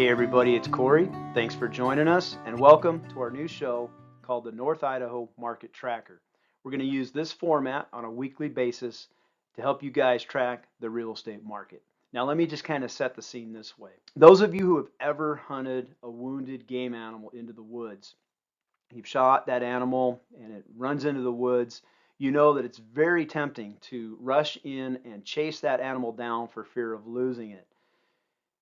Hey everybody, it's Corey. Thanks for joining us and welcome to our new show called the North Idaho Market Tracker. We're going to use this format on a weekly basis to help you guys track the real estate market. Now let me just kind of set the scene this way. Those of you who have ever hunted a wounded game animal into the woods, you've shot that animal and it runs into the woods, you know that it's very tempting to rush in and chase that animal down for fear of losing it.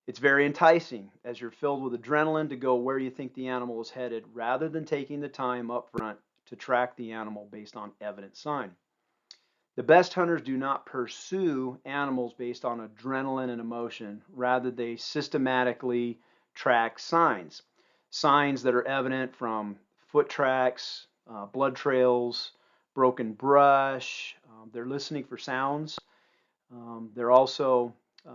It's very enticing as you're filled with adrenaline to go where you think the animal is headed rather than taking the time up front to track the animal based on evident sign. The best hunters do not pursue animals based on adrenaline and emotion. Rather, they systematically track signs. Signs that are evident from foot tracks, blood trails, broken brush. They're listening for sounds. They're also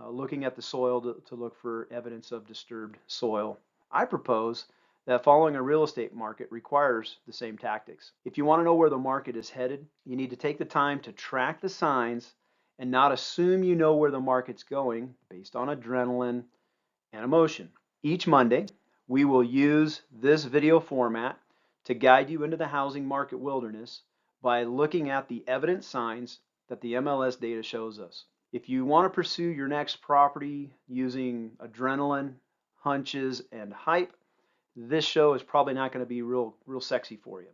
looking at the soil to look for evidence of disturbed soil. I propose that following a real estate market requires the same tactics. If you want to know where the market is headed, you need to take the time to track the signs and not assume you know where the market's going based on adrenaline and emotion. Each Monday, we will use this video format to guide you into the housing market wilderness by looking at the evident signs that the MLS data shows us. If you want to pursue your next property using adrenaline, hunches, and hype, this show is probably not going to be real sexy for you.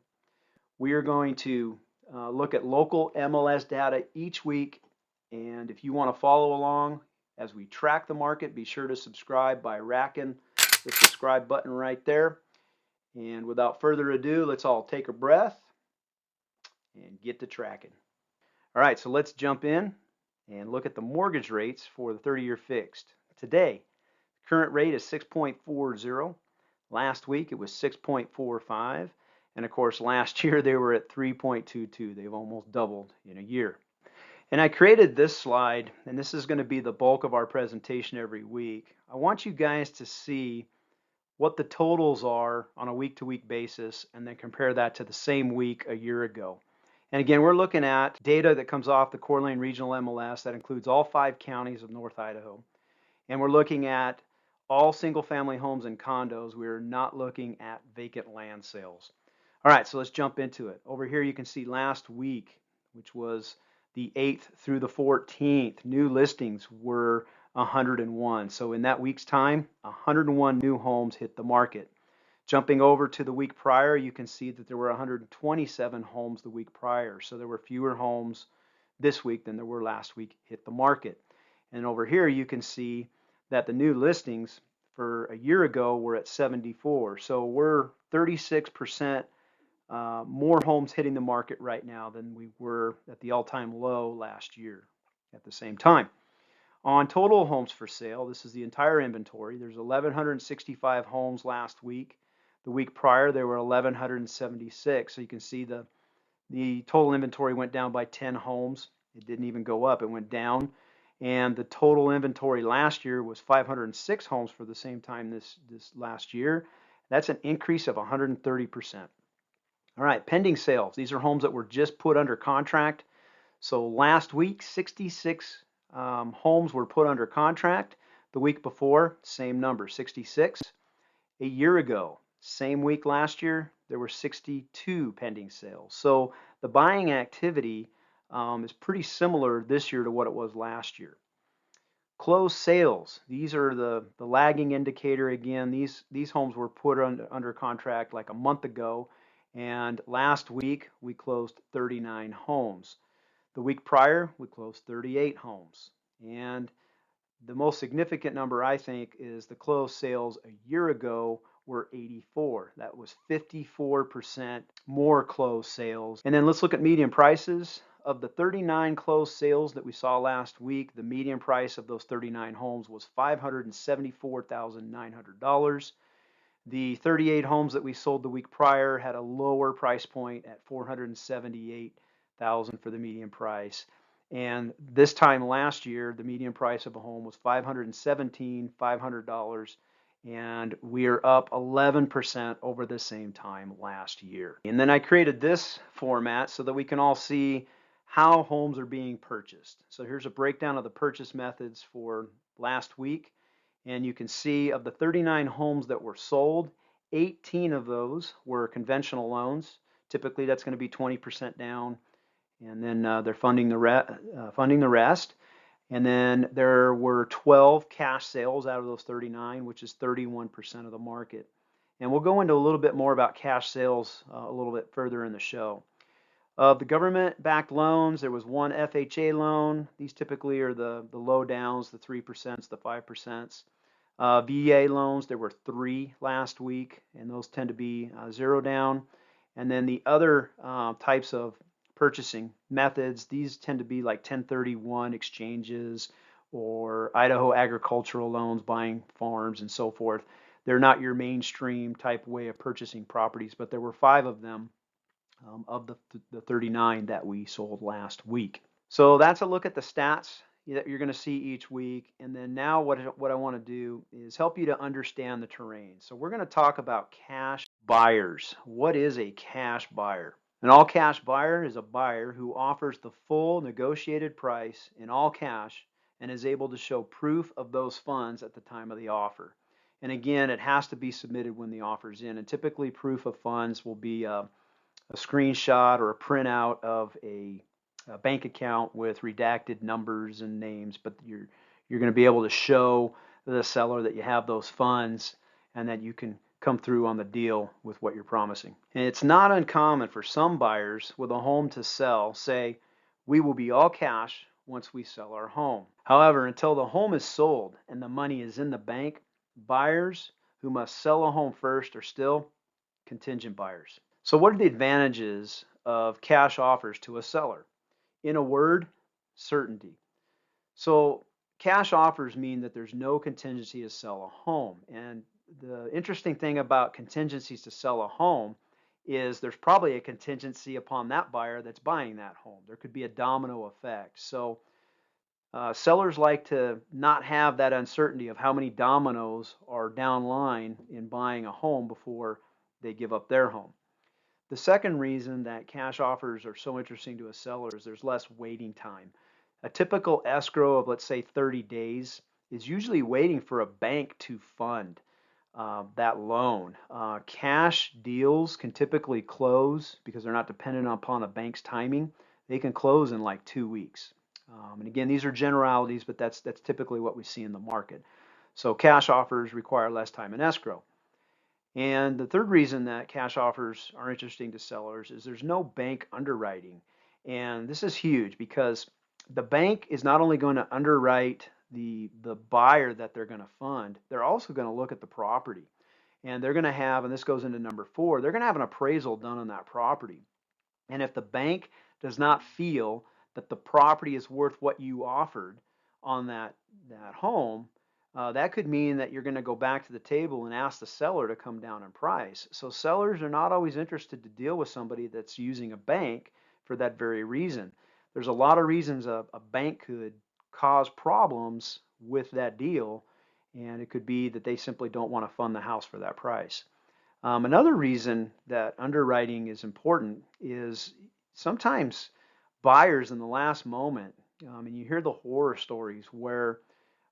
We are going to look at local MLS data each week, and if you want to follow along as we track the market, be sure to subscribe by racking the subscribe button right there. And without further ado, let's all take a breath and get to tracking. All right, so let's jump in and look at the mortgage rates for the 30-year fixed. Today, current rate is 6.40. Last week it was 6.45. And of course, last year they were at 3.22. They've almost doubled in a year. And I created this slide, and this is going to be the bulk of our presentation every week. I want you guys to see what the totals are on a week-to-week basis and then compare that to the same week a year ago. And again, we're looking at data that comes off the Coeur d'Alene Regional MLS that includes all 5 counties of North Idaho. And we're looking at all single-family homes and condos. We're not looking at vacant land sales. All right, so let's jump into it. Over here you can see last week, which was the 8th through the 14th, new listings were 101. So in that week's time, 101 new homes hit the market. Jumping over to the week prior, you can see that there were 127 homes the week prior. So there were fewer homes this week than there were last week hit the market. And over here you can see that the new listings for a year ago were at 74. So we're 36% more homes hitting the market right now than we were at the all-time low last year at the same time. On total homes for sale, this is the entire inventory. There's 1,165 homes last week. The week prior, there were 1,176. So you can see the total inventory went down by 10 homes. It didn't even go up. It went down. And the total inventory last year was 506 homes for the same time this last year. That's an increase of 130%. All right, pending sales. These are homes that were just put under contract. So last week, 66 homes were put under contract. The week before, same number, 66. A year ago, same week last year, there were 62 pending sales. So the buying activity is pretty similar this year to what it was last year. Closed sales, these are the lagging indicator. Again, these homes were put under contract like a month ago, and last week we closed 39 homes. The week prior, we closed 38 homes. And the most significant number, I think, is the closed sales a year ago were 84. That was 54% more closed sales. And then let's look at median prices. Of the 39 closed sales that we saw last week, the median price of those 39 homes was $574,900. The 38 homes that we sold the week prior had a lower price point at $478,000 for the median price. And this time last year, the median price of a home was $517,500, and we are up 11% over the same time last year. And then I created this format so that we can all see how homes are being purchased. So here's a breakdown of the purchase methods for last week. And you can see of the 39 homes that were sold, 18 of those were conventional loans. Typically, that's going to be 20% down, and then they're funding the rest. And then there were 12 cash sales out of those 39, which is 31% of the market. And we'll go into a little bit more about cash sales a little bit further in the show. Of the government-backed loans, there was one FHA loan. These typically are the low downs, the 3%, the 5%. VA loans, there were 3 last week, and those tend to be 0 down. And then the other types of purchasing methods, these tend to be like 1031 exchanges or Idaho agricultural loans, buying farms and so forth. They're not your mainstream type way of purchasing properties, but there were 5 of them of the 39 that we sold last week. So that's a look at the stats that you're going to see each week. And then now what I want to do is help you to understand the terrain. So we're going to talk about cash buyers. What is a cash buyer? An all cash buyer is a buyer who offers the full negotiated price in all cash and is able to show proof of those funds at the time of the offer. And again, it has to be submitted when the offer's in. And typically proof of funds will be a screenshot or a printout of a bank account with redacted numbers and names, but you're going to be able to show the seller that you have those funds and that you can come through on the deal with what you're promising. And it's not uncommon for some buyers with a home to sell say, we will be all cash once we sell our home. However, until the home is sold and the money is in the bank, buyers who must sell a home first are still contingent buyers. So what are the advantages of cash offers to a seller? In a word, certainty. So cash offers mean that there's no contingency to sell a home. And the interesting thing about contingencies to sell a home is there's probably a contingency upon that buyer that's buying that home. There could be a domino effect. So sellers like to not have that uncertainty of how many dominoes are down line in buying a home before they give up their home. The second reason that cash offers are so interesting to a seller is there's less waiting time. A typical escrow of, let's say, 30 days is usually waiting for a bank to fund that loan. Cash deals can typically close because they're not dependent upon a bank's timing. They can close in like 2 weeks. And again, these are generalities, but that's typically what we see in the market. So cash offers require less time in escrow. And the third reason that cash offers are interesting to sellers is there's no bank underwriting. And this is huge because the bank is not only going to underwrite the buyer that they're going to fund, they're also going to look at the property. And they're going to have, and this goes into number 4, they're going to have an appraisal done on that property. And if the bank does not feel that the property is worth what you offered on that home, that could mean that you're going to go back to the table and ask the seller to come down in price. So sellers are not always interested to deal with somebody that's using a bank for that very reason. There's a lot of reasons a bank could cause problems with that deal, and it could be that they simply don't want to fund the house for that price. Another reason that underwriting is important is sometimes buyers in the last moment, and you hear the horror stories where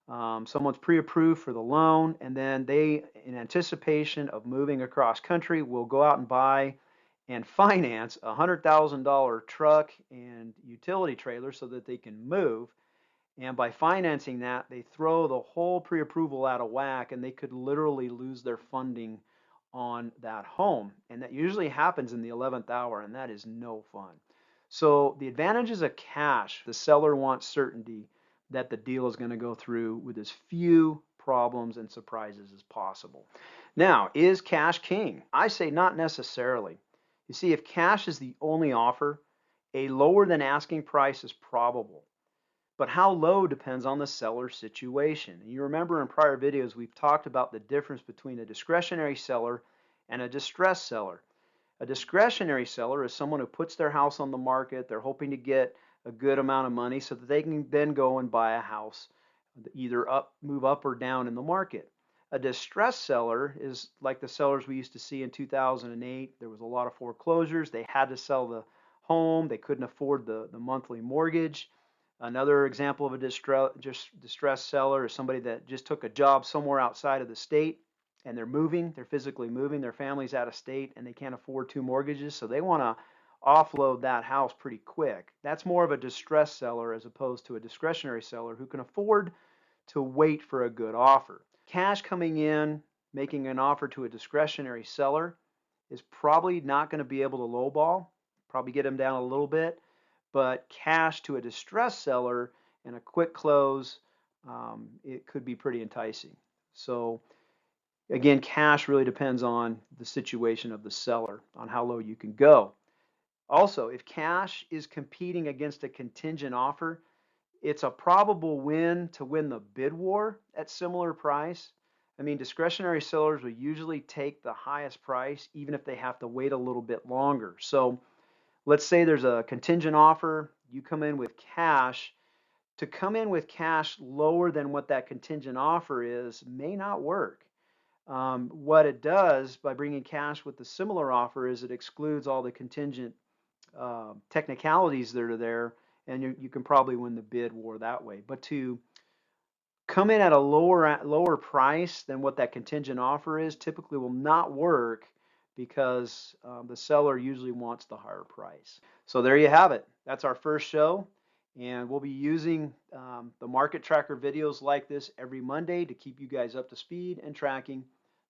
someone's pre-approved for the loan, and then they, in anticipation of moving across country, will go out and buy and finance a $100,000 truck and utility trailer so that they can move. And by financing that, they throw the whole pre-approval out of whack, and they could literally lose their funding on that home. And that usually happens in the 11th hour, and that is no fun. So the advantages of cash, the seller wants certainty that the deal is going to go through with as few problems and surprises as possible. Now, is cash king? I say not necessarily. You see, if cash is the only offer, a lower than asking price is probable. But how low depends on the seller's situation. And you remember in prior videos, we've talked about the difference between a discretionary seller and a distressed seller. A discretionary seller is someone who puts their house on the market. They're hoping to get a good amount of money so that they can then go and buy a house, either move up or down in the market. A distressed seller is like the sellers we used to see in 2008. There was a lot of foreclosures. They had to sell the home. They couldn't afford the monthly mortgage. Another example of a distressed seller is somebody that just took a job somewhere outside of the state and they're physically moving, their family's out of state and they can't afford two mortgages, so they want to offload that house pretty quick. That's more of a distressed seller as opposed to a discretionary seller who can afford to wait for a good offer. Cash coming in, making an offer to a discretionary seller is probably not going to be able to lowball, probably get them down a little bit, but cash to a distressed seller and a quick close, it could be pretty enticing. So again, cash really depends on the situation of the seller, on how low you can go. Also, if cash is competing against a contingent offer, it's a probable win to win the bid war at similar price. I mean, discretionary sellers will usually take the highest price even if they have to wait a little bit longer. So let's say there's a contingent offer, you come in with cash. To come in with cash lower than what that contingent offer is may not work. What it does by bringing cash with the similar offer is it excludes all the contingent technicalities that are there, and you can probably win the bid war that way. But to come in at a lower price than what that contingent offer is typically will not work because the seller usually wants the higher price. So there you have it. That's our first show. And we'll be using the market tracker videos like this every Monday to keep you guys up to speed and tracking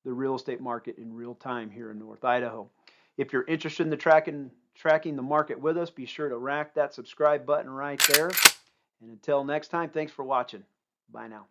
the real estate market in real time here in North Idaho. If you're interested in the tracking the market with us, be sure to rack that subscribe button right there. And until next time, thanks for watching. Bye now.